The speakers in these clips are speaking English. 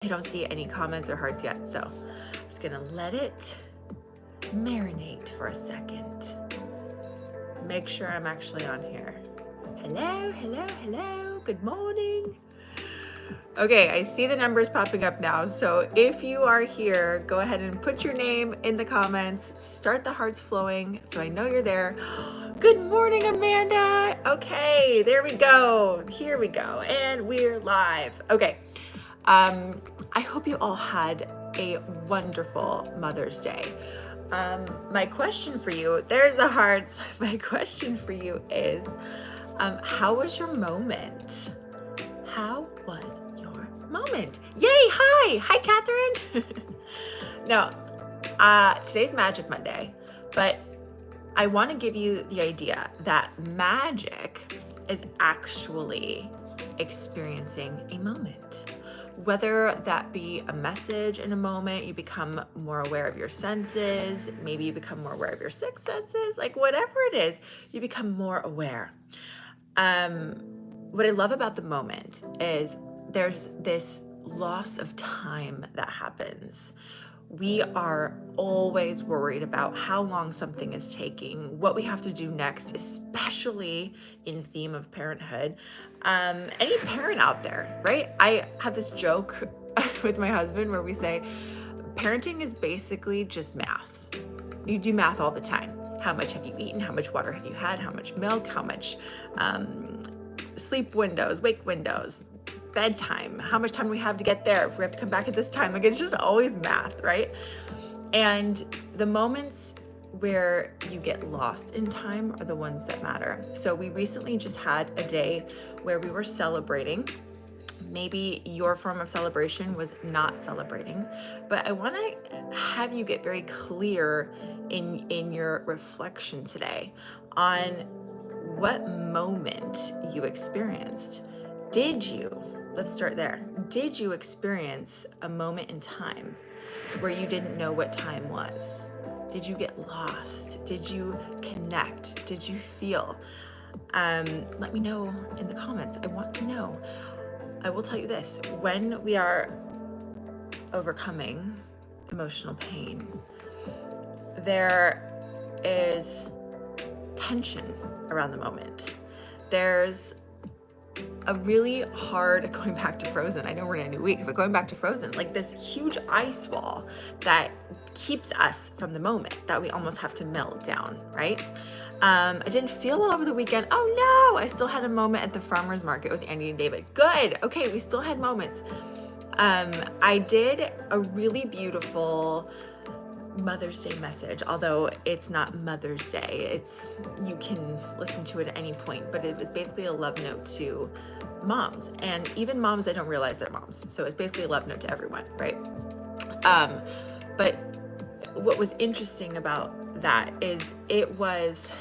I don't see any comments or hearts yet, so I'm just gonna let it marinate for a second. Make sure I'm actually on here. Hello, hello, hello, good morning. Okay, I see the numbers popping up now, so if you are here, go ahead and put your name in the comments, start the hearts flowing so I know you're there. Good morning, Amanda. Okay, there we go. Here we go, and we're live. Okay. I hope you all had a wonderful Mother's Day. My question for you, there's the hearts. My question for you is, how was your moment? How was your moment? Yay, hi, Catherine. Now, today's Magic Monday, but I want to give you the idea that magic is actually experiencing a moment. Whether that be a message in a moment, you become more aware of your senses, maybe you become more aware of your sixth senses, like whatever it is, you become more aware. What I love about the moment is there's this loss of time that happens. We are always worried about how long something is taking, what we have to do next, especially in theme of parenthood. Any parent out there, right? I have this joke with my husband where we say, parenting is basically just math. You do math all the time. How much have you eaten? How much water have you had? How much milk? How much sleep windows, wake windows, bedtime, how much time do we have to get there, if we have to come back at this time, like it's just always math, right? And the moments where you get lost in time are the ones that matter. So we recently just had a day where we were celebrating. Maybe your form of celebration was not celebrating, but I want to have you get very clear in your reflection today on what moment you experienced. Let's start there. Did you experience a moment in time where you didn't know what time was? Did you get lost? Did you connect? Did you feel? Let me know in the comments. I want to know. I will tell you this, when we are overcoming emotional pain, there is tension around the moment. There's a really hard, going back to Frozen, I know we're in a new week, but going back to Frozen, like this huge ice wall that keeps us from the moment that we almost have to melt down, right? I didn't feel well over the weekend. Oh no, I still had a moment at the farmer's market with Andy and David. Good, okay, we still had moments. I did a really beautiful Mother's Day message, although it's not Mother's Day. You can listen to it at any point, but it was basically a love note to moms, and even moms that don't realize they're moms. So it's basically a love note to everyone, right? But what was interesting about that is it was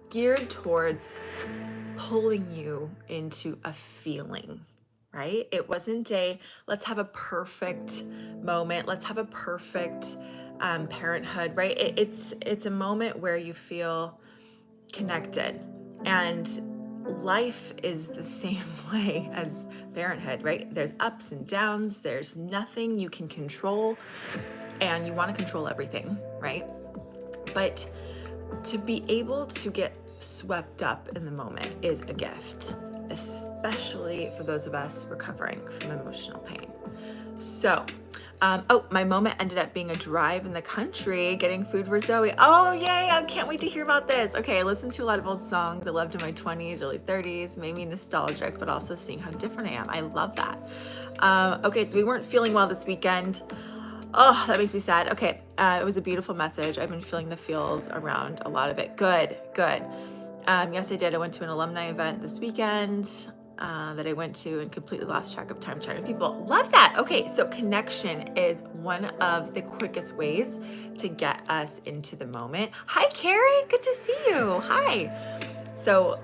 geared towards pulling you into a feeling, right? It wasn't let's have a perfect moment, let's have a perfect parenthood, right? It's a moment where you feel connected, and life is the same way as parenthood, right? There's ups and downs, there's nothing you can control, and you want to control everything, right? But to be able to get swept up in the moment is a gift, especially for those of us recovering from emotional pain. So, my moment ended up being a drive in the country, getting food for Zoe. Oh, yay, I can't wait to hear about this. Okay, I listened to a lot of old songs I loved in my 20s, early 30s, made me nostalgic, but also seeing how different I am. I love that. Okay, so we weren't feeling well this weekend. Oh, that makes me sad. Okay, it was a beautiful message. I've been feeling the feels around a lot of it. Good. Yes, I did. I went to an alumni event this weekend that I went to and completely lost track of time chatting with people. Love that. Okay, so connection is one of the quickest ways to get us into the moment. Hi, Carrie. Good to see you. Hi. So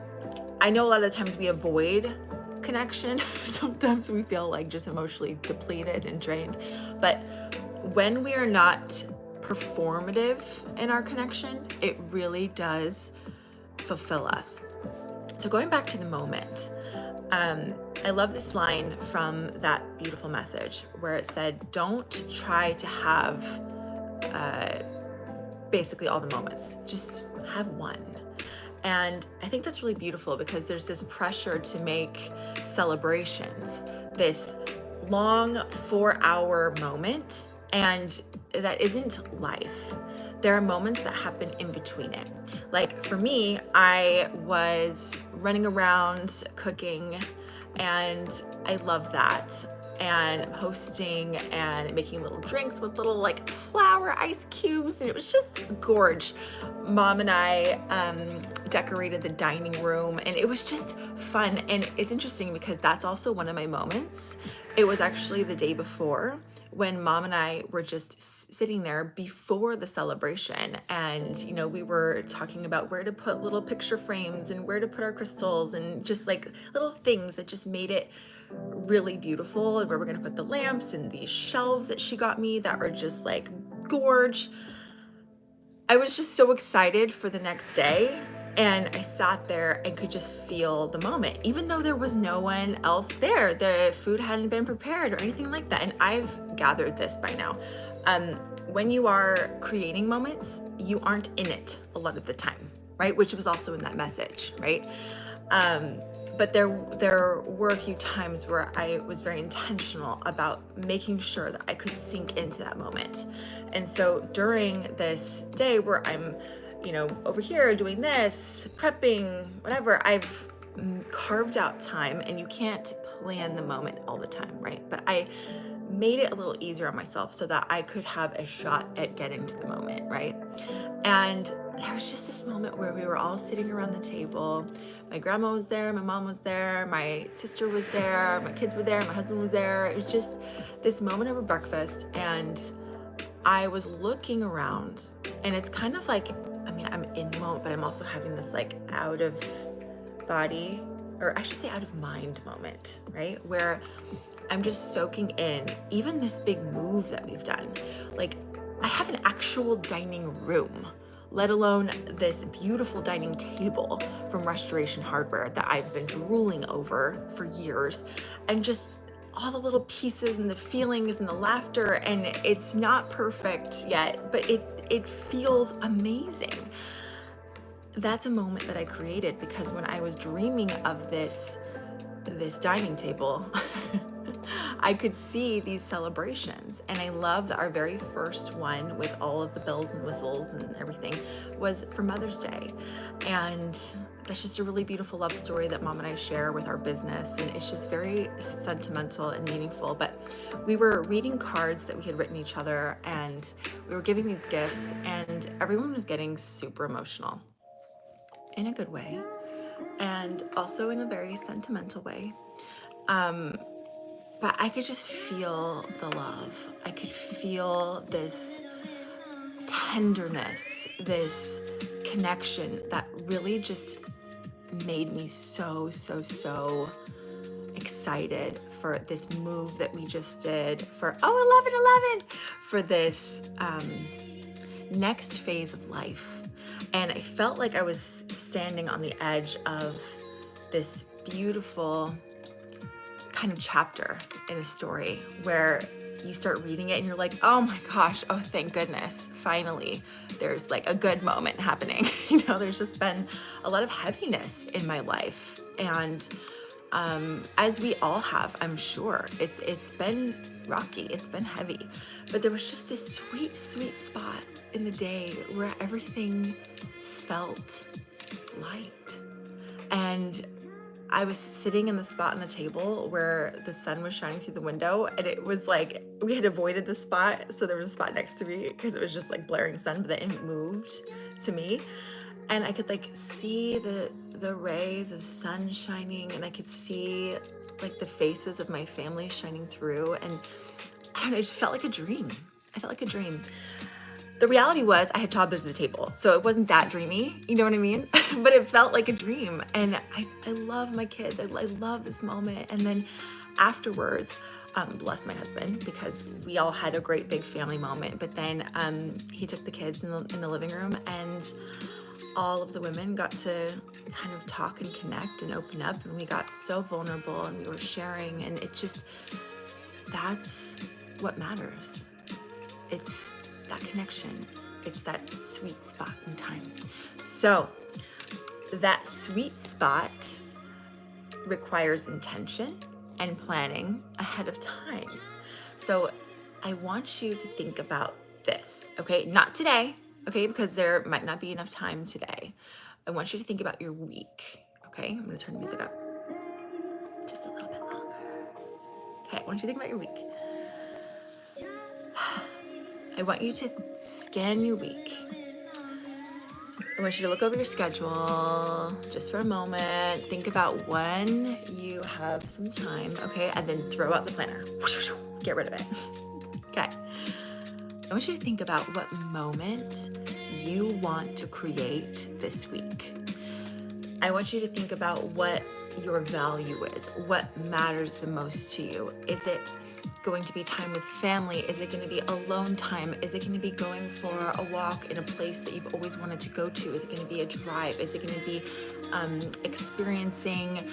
I know a lot of the times we avoid connection. Sometimes we feel like just emotionally depleted and drained. But when we are not performative in our connection, it really does fulfill us. So going back to the moment, I love this line from that beautiful message where it said, don't try to have basically all the moments, just have one. And I think that's really beautiful because there's this pressure to make celebrations this long 4-hour moment, and that isn't life. There are moments that happen in between it. Like for me, I was running around cooking, and I love that. And hosting and making little drinks with little like flower ice cubes, and it was just gorge. Mom and I decorated the dining room, and it was just fun. And it's interesting because that's also one of my moments. It was actually the day before when Mom and I were just sitting there before the celebration, and we were talking about where to put little picture frames and where to put our crystals and just like little things that just made it really beautiful, and where we're gonna put the lamps and these shelves that she got me that were just like gorge. I was just so excited for the next day, and I sat there and could just feel the moment, even though there was no one else there. The food hadn't been prepared or anything like that. And I've gathered this by now. When you are creating moments, you aren't in it a lot of the time, right? Which was also in that message, right? But there were a few times where I was very intentional about making sure that I could sink into that moment. And so during this day where I'm, over here doing this, prepping, whatever, I've carved out time, and you can't plan the moment all the time, right? But I made it a little easier on myself so that I could have a shot at getting to the moment, right? And there was just this moment where we were all sitting around the table. My grandma was there, my mom was there, my sister was there, my kids were there, my husband was there. It was just this moment over breakfast, and I was looking around, and it's kind of like, I'm in the moment, but I'm also having this like out of body, or I should say out of mind moment, right? Where I'm just soaking in even this big move that we've done. Like, I have an actual dining room, let alone this beautiful dining table from Restoration Hardware that I've been drooling over for years, and just all the little pieces and the feelings and the laughter, and it's not perfect yet, but it feels amazing. That's a moment that I created because when I was dreaming of this dining table, I could see these celebrations. And I love that our very first one, with all of the bells and whistles and everything, was for Mother's Day. And that's just a really beautiful love story that Mom and I share with our business. And it's just very sentimental and meaningful. But we were reading cards that we had written each other, and we were giving these gifts, and everyone was getting super emotional in a good way, and also in a very sentimental way. But I could just feel the love. I could feel this tenderness, this connection that really just made me so excited for this move that we just did for 11/11, for this next phase of life. And I felt like I was standing on the edge of this beautiful kind of chapter in a story where you start reading it and you're like, oh my gosh, oh thank goodness, finally there's like a good moment happening. There's just been a lot of heaviness in my life, and as we all have, I'm sure, it's been rocky, it's been heavy, but there was just this sweet spot in the day where everything felt light. And I was sitting in the spot on the table where the sun was shining through the window, and it was like we had avoided the spot, so there was a spot next to me because it was just like blaring sun, but then it moved to me, and I could like see the rays of sun shining, and I could see like the faces of my family shining through, and I don't know, it just felt like a dream. I felt like a dream. The reality was I had toddlers at the table, so it wasn't that dreamy, you know what I mean? But it felt like a dream, and I love my kids. I love this moment. And then afterwards, bless my husband, because we all had a great big family moment, but then he took the kids in the living room, and all of the women got to kind of talk and connect and open up, and we got so vulnerable and we were sharing, and that's what matters. It's that connection. It's that sweet spot in time. So that sweet spot requires intention and planning ahead of time. So I want you to think about this, okay? Not today, okay? Because there might not be enough time today. I want you to think about your week, okay? I'm gonna turn the music up just a little bit longer. Okay, I want you to think about your week. I want you to scan your week. I want you to look over your schedule just for a moment. Think about when you have some time, okay? And then throw out the planner. Get rid of it. Okay. I want you to think about what moment you want to create this week. I want you to think about what your value is, what matters the most to you. Is it going to be time with family? Is it going to be alone time? Is it going to be going for a walk in a place that you've always wanted to go to? Is it going to be a drive? Is it going to be experiencing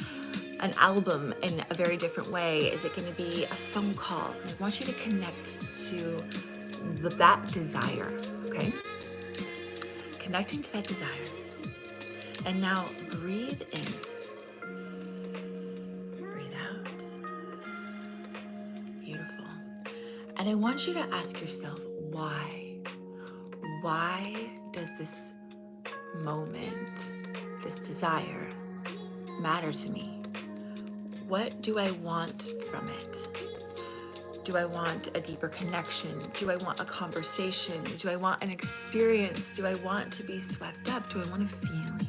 an album in a very different way? Is it going to be a phone call? I want you to connect to that desire, okay? Connecting to that desire. And now breathe in. Breathe out. Beautiful. And I want you to ask yourself, why? Why does this moment, this desire, matter to me? What do I want from it? Do I want a deeper connection? Do I want a conversation? Do I want an experience? Do I want to be swept up? Do I want a feeling?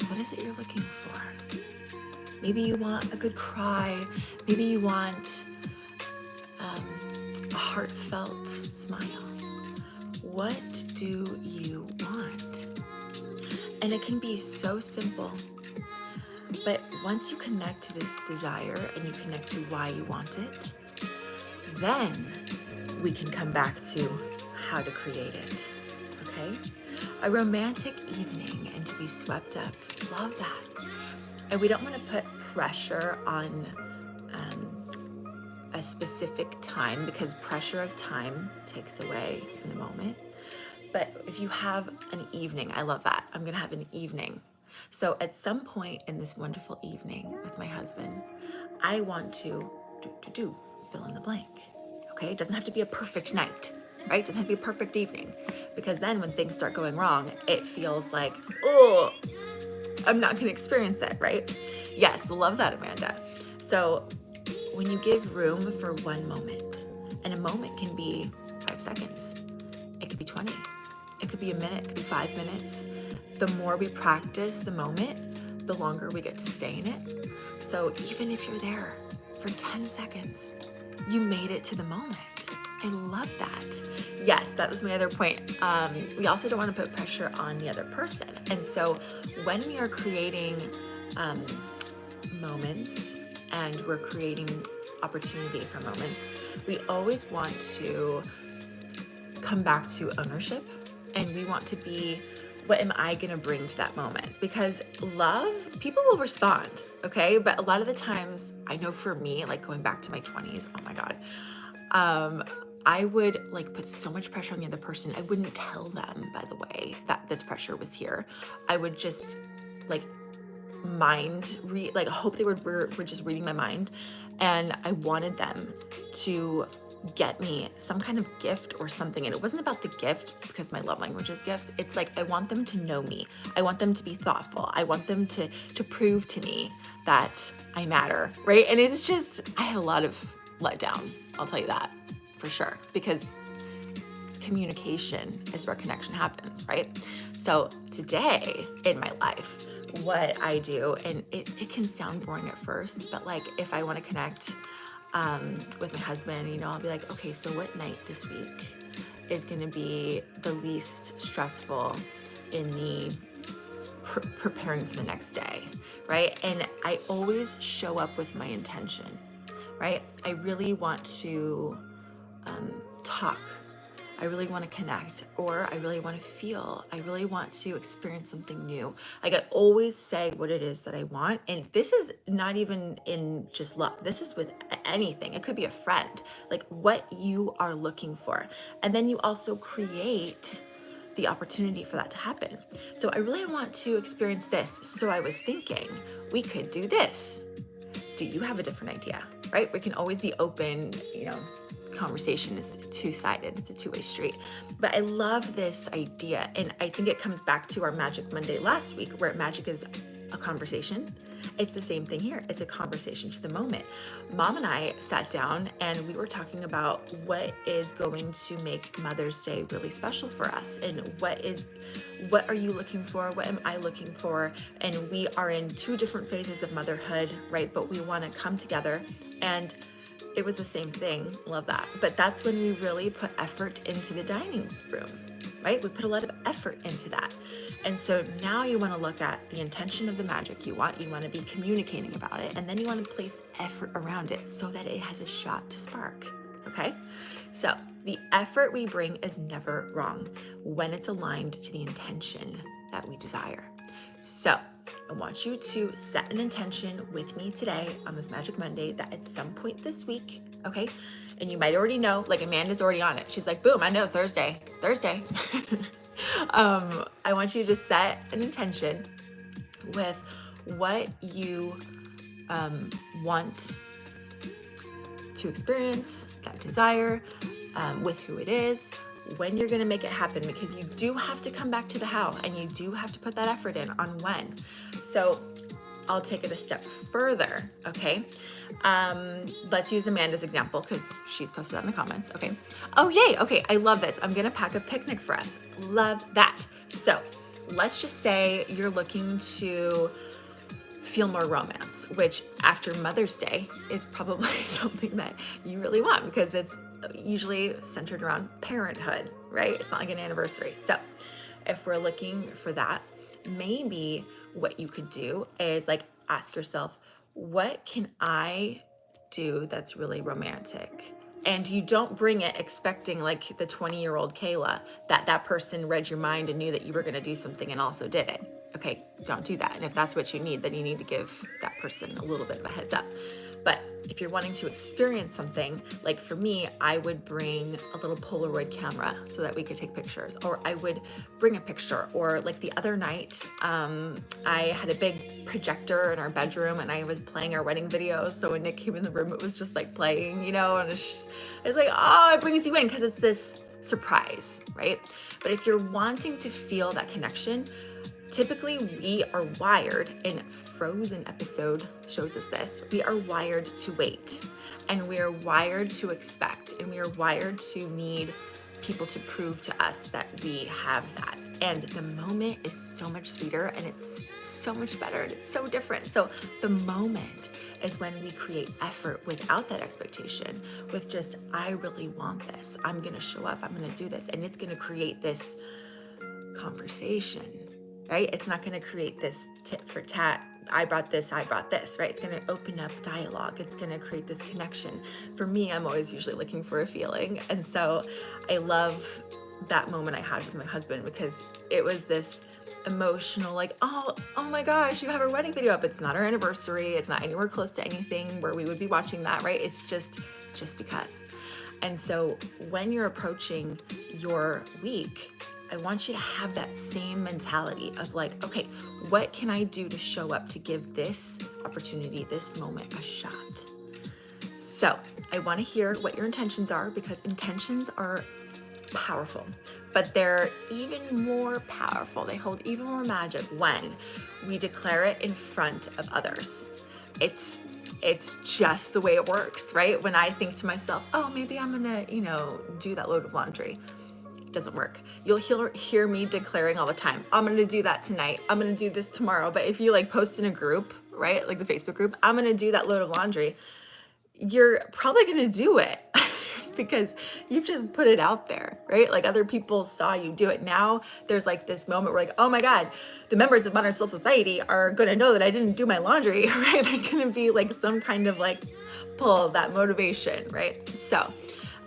What is it you're looking for? Maybe you want a good cry. Maybe you want a heartfelt smile. What do you want? And it can be so simple. But once you connect to this desire and you connect to why you want it, then we can come back to how to create it, okay? A romantic evening and to be swept up, love that. And we don't want to put pressure on a specific time, because pressure of time takes away from the moment. But if you have an evening, I love that. I'm gonna have an evening. So at some point in this wonderful evening with my husband, I want to fill in the blank, okay? It doesn't have to be a perfect night, right? It doesn't have to be a perfect evening, because then when things start going wrong, it feels like, oh, I'm not gonna experience it, right? Yes, love that, Amanda. So when you give room for one moment, and a moment can be 5 seconds, it could be 20, it could be a minute, it could be 5 minutes. The more we practice the moment, the longer we get to stay in it. So even if you're there for 10 seconds, you made it to the moment. I love that. Yes, that was my other point. We also don't want to put pressure on the other person. And so when we are creating moments and we're creating opportunity for moments, we always want to come back to ownership, and we want to be, what am I gonna bring to that moment? Because love, people will respond, okay? But a lot of the times, I know for me, like going back to my 20s, oh my God, I would like put so much pressure on the other person. I wouldn't tell them, by the way, that this pressure was here. I would just like hope they were just reading my mind. And I wanted them to get me some kind of gift or something. And it wasn't about the gift, because my love language is gifts. It's like, I want them to know me. I want them to be thoughtful. I want them to prove to me that I matter, right? And it's just, I had a lot of letdown, I'll tell you that for sure, because communication is where connection happens, right? So today in my life, what I do, and it can sound boring at first, but like if I want to connect with my husband, you know, I'll be like, okay, so what night this week is going to be the least stressful in the preparing for the next day, right? And I always show up with my intention, right? I really want to talk I really want to connect, or I really want to feel, I really want to experience something new. Like I always say what it is that I want. And this is not even in just love. This is with anything. It could be a friend, like what you are looking for. And then you also create the opportunity for that to happen. So I really want to experience this. So I was thinking we could do this. Do you have a different idea? Right? We can always be open, conversation is two-sided. It's a two-way street. But I love this idea. And I think it comes back to our Magic Monday last week, where magic is a conversation. It's the same thing here. It's a conversation to the moment. Mom and I sat down and we were talking about what is going to make Mother's Day really special for us, and what are you looking for? What am I looking for? And we are in two different phases of motherhood, right? But we want to come together, and it was the same thing. Love that. But that's when we really put effort into the dining room, right? We put a lot of effort into that. And so now you want to look at the intention of the magic you want. You want to be communicating about it. And then you want to place effort around it so that it has a shot to spark. Okay? So the effort we bring is never wrong when it's aligned to the intention that we desire. So I want you to set an intention with me today on this Magic Monday that at some point this week, okay? And you might already know, like Amanda's already on it. She's like, boom, I know, Thursday. I want you to set an intention with what you want to experience, that desire, with who it is, when you're going to make it happen, because you do have to come back to the how, and you do have to put that effort in on when. So I'll take it a step further. Okay. Let's use Amanda's example because she's posted that in the comments. Okay. Oh, yay. Okay. I love this. I'm going to pack a picnic for us. Love that. So let's just say you're looking to feel more romance, which after Mother's Day is probably something that you really want, because it's usually centered around parenthood, right? It's not like an anniversary. So if we're looking for that, maybe what you could do is like ask yourself, what can I do that's really romantic? And you don't bring it expecting like the 20-year-old Kayla that person read your mind and knew that you were going to do something and also did it. Okay, don't do that. And if that's what you need, then you need to give that person a little bit of a heads up. But if you're wanting to experience something, like for me, I would bring a little Polaroid camera so that we could take pictures, or I would bring a picture, or like the other night, I had a big projector in our bedroom and I was playing our wedding videos. So when Nick came in the room, it was just like playing, and it's like, oh, it brings you in because it's this surprise, right? But if you're wanting to feel that connection, typically we are wired, and Frozen episode shows us this, we are wired to wait, and we are wired to expect, and we are wired to need people to prove to us that we have that. And the moment is so much sweeter, and it's so much better, and it's so different. So the moment is when we create effort without that expectation, with just, I really want this. I'm going to show up. I'm going to do this. And it's going to create this conversation, right? It's not going to create this tit for tat. I brought this, right? It's going to open up dialogue. It's going to create this connection. For me, I'm always usually looking for a feeling. And so I love that moment I had with my husband, because it was this emotional, like, oh my gosh, you have our wedding video up. It's not our anniversary. It's not anywhere close to anything where we would be watching that, right? It's just because. And so when you're approaching your week, I want you to have that same mentality of like, okay, what can I do to show up to give this opportunity, this moment, a shot? So I want to hear what your intentions are, because intentions are powerful, but they're even more powerful. They hold even more magic when we declare it in front of others. It's just the way it works, right? When I think to myself, oh, maybe I'm gonna, do that load of laundry. Doesn't work. You'll hear me declaring all the time, I'm going to do that tonight. I'm going to do this tomorrow. But if you like post in a group, right? Like the Facebook group, I'm going to do that load of laundry. You're probably going to do it because you've just put it out there, right? Like other people saw you do it. Now there's like this moment where like, oh my God, the members of Modern Soul Society are going to know that I didn't do my laundry, right? There's going to be like some kind of like pull, that motivation, right? So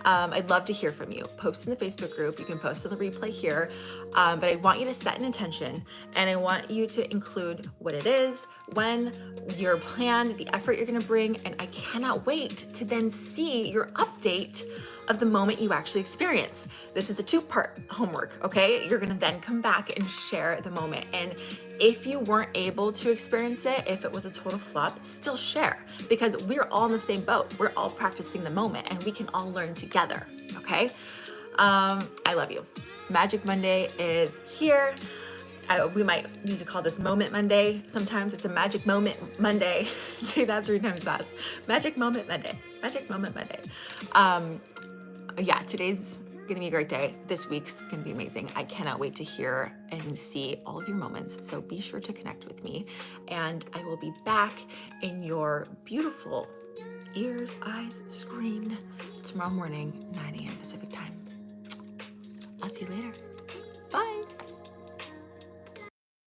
I'd love to hear from you. Post in the Facebook group. You can post on the replay here. But I want you to set an intention, and I want you to include what it is, when, your plan, the effort you're gonna bring, and I cannot wait to then see your update of the moment you actually experience. This is a 2-part homework, okay? You're gonna then come back and share the moment. And if you weren't able to experience it, if it was a total flop, still share, because we're all in the same boat. We're all practicing the moment and we can all learn together, okay? I love you. Magic Monday is here. We might need to call this Moment Monday. Sometimes it's a Magic Moment Monday. Say that 3 times fast. Magic Moment Monday. Magic Moment Monday. Yeah, today's gonna be a great day. This week's gonna be amazing. I cannot wait to hear and see all of your moments. So be sure to connect with me, and I will be back in your beautiful ears, eyes, screen tomorrow morning, 9 a.m. Pacific time. I'll see you later.